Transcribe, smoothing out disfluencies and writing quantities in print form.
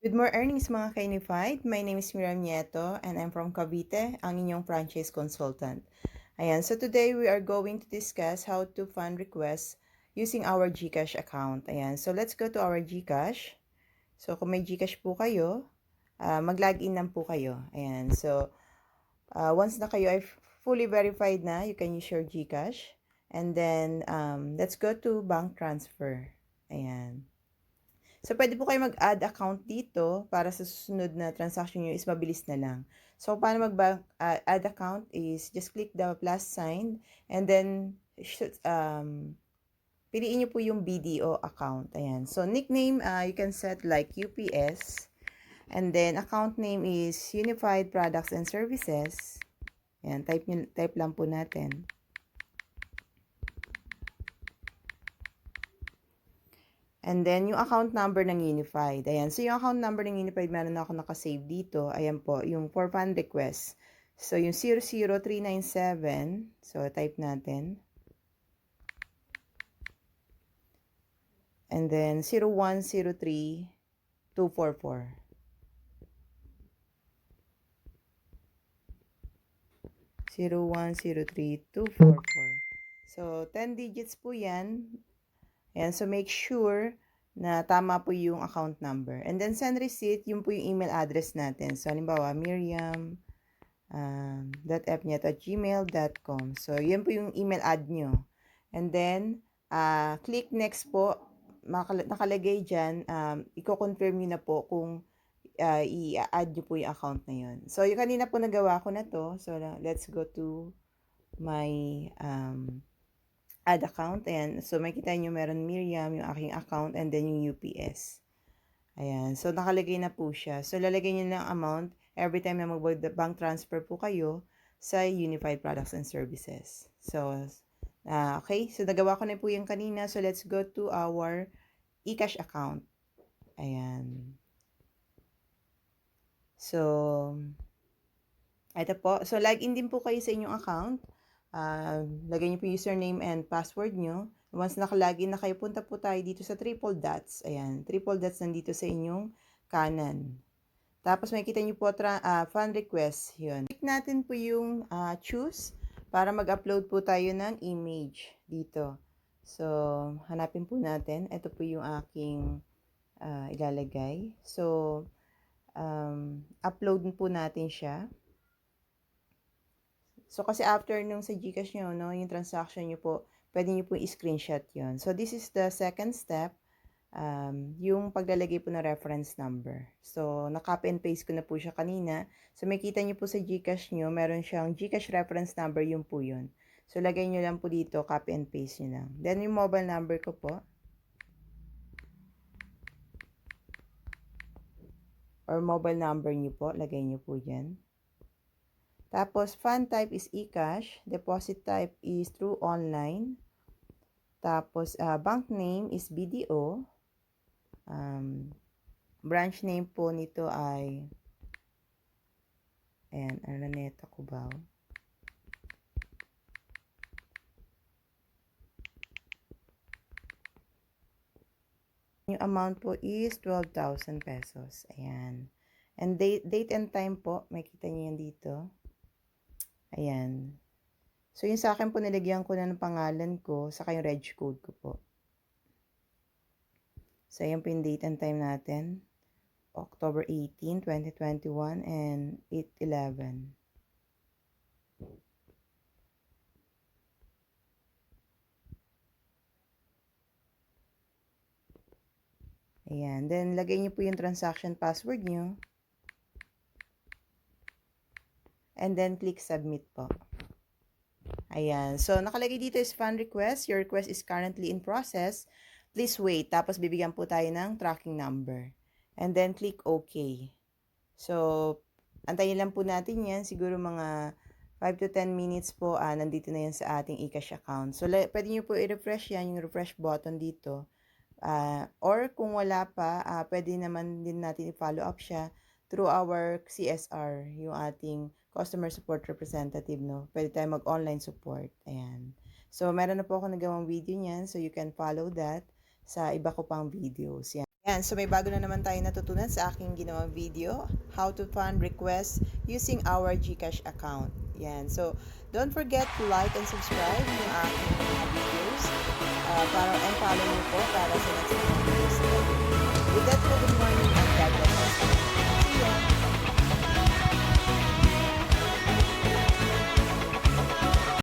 With more earnings mga kainified, my name is Miriam.fnieto and I'm from Cavite, ang inyong franchise consultant. Ayan, so today we are going to discuss how to fund requests using our Gcash account. Ayan, so let's go to our Gcash. So kung may Gcash po kayo, mag-login lang po kayo. Ayan, so once na kayo ay fully verified na, you can use your Gcash. And then, let's go to bank transfer. Ayan. So, pwede po kayo mag-add account dito para sa susunod na transaction nyo is mabilis na lang. So, paano mag-add account is just click the plus sign and then piliin nyo po yung BDO account. Ayan. So, nickname, you can set like UPS. And then, account name is Unified Products and Services. Ayan, type lang po natin. And then, yung account number ng Unified. Ayan. So, yung account number ng Unified, meron ako nakasave dito. Ayan po, yung for fund request. So, yung 00397. So, type natin. And then, 0103244. 0103244. So, 10 digits po yan. Ayan, so make sure na tama po yung account number. And then send receipt, yun po yung email address natin. So, halimbawa, miriam.fnieto@gmail.com. So, yun po yung email ad nyo. And then, click next po. Nakalagay dyan, i-confirm nyo na po kung i-add nyo po yung account na yun. So, yung kanina po nagawa ko na to. So, let's go to my add account. Ayan. So, makikita nyo meron Miriam, yung aking account, and then yung UPS. Ayan. So, nakalagay na po siya. So, lalagay nyo ng amount every time na mag-bank transfer po kayo sa Unified Products and Services. So, okay. So, nagawa ko na po yung kanina. So, let's go to our Ecash account. Ayan. So, ito po. So, login din po kayo sa inyong account. Lagay niyo po yung username and password nyo. Once nakalagin na kayo, punta po tayo dito sa triple dots. Ayan, triple dots nandito sa inyong kanan. Tapos makikita niyo po fund request. Yun. Click natin po yung choose para mag-upload po tayo ng image dito. So, hanapin po natin. Ito po yung aking ilalagay. So, upload po natin siya. So, kasi after nung sa Gcash nyo, no, yung transaction nyo po, pwede nyo po i-screenshot yon. So, this is the second step, yung paglalagay po ng reference number. So, na-copy and paste ko na po siya kanina. So, makita nyo po sa Gcash nyo, meron siyang Gcash reference number, yun po yun. So, lagay nyo lang po dito, copy and paste nyo lang. Then, yung mobile number ko po, or mobile number nyo po, lagay nyo po dyan. Tapos, fund type is Ecash. Deposit type is through online. Tapos, bank name is BDO. Branch name po nito ay, ayan, Araneta Cubao. Yung amount po is 12,000 pesos. Ayan. And date and time po, makita niyo yan dito. Ayan. So, yung sa akin po, nilagyan ko na ng pangalan ko, saka yung reg code ko po. So, ayan po yung date and time natin. October 18, 2021 and 8/11. Ayan. Then, lagay niyo po yung transaction password niyo. And then, click submit po. Ayan. So, nakalagay dito is fund request. Your request is currently in process. Please wait. Tapos, bibigyan po tayo ng tracking number. And then, click OK. So, antayin lang po natin yan. Siguro mga 5 to 10 minutes po, nandito na yan sa ating Ecash account. So, pwede nyo po i-refresh yan, yung refresh button dito. Or kung wala pa, pwede naman din natin i-follow up siya through our CSR, yung ating customer support representative, no? Pwede tayo mag-online support. Ayan. So, meron na po ako nagawang video niyan. So, you can follow that sa iba ko pang videos. Yan. Yan, so may bago na naman tayo natutunan sa aking ginawang video, how to fund requests using our Gcash account. Yan, so don't forget to like and subscribe yung aking mga videos and follow nyo po para sa next mga videos. With that po, good morning and God bless.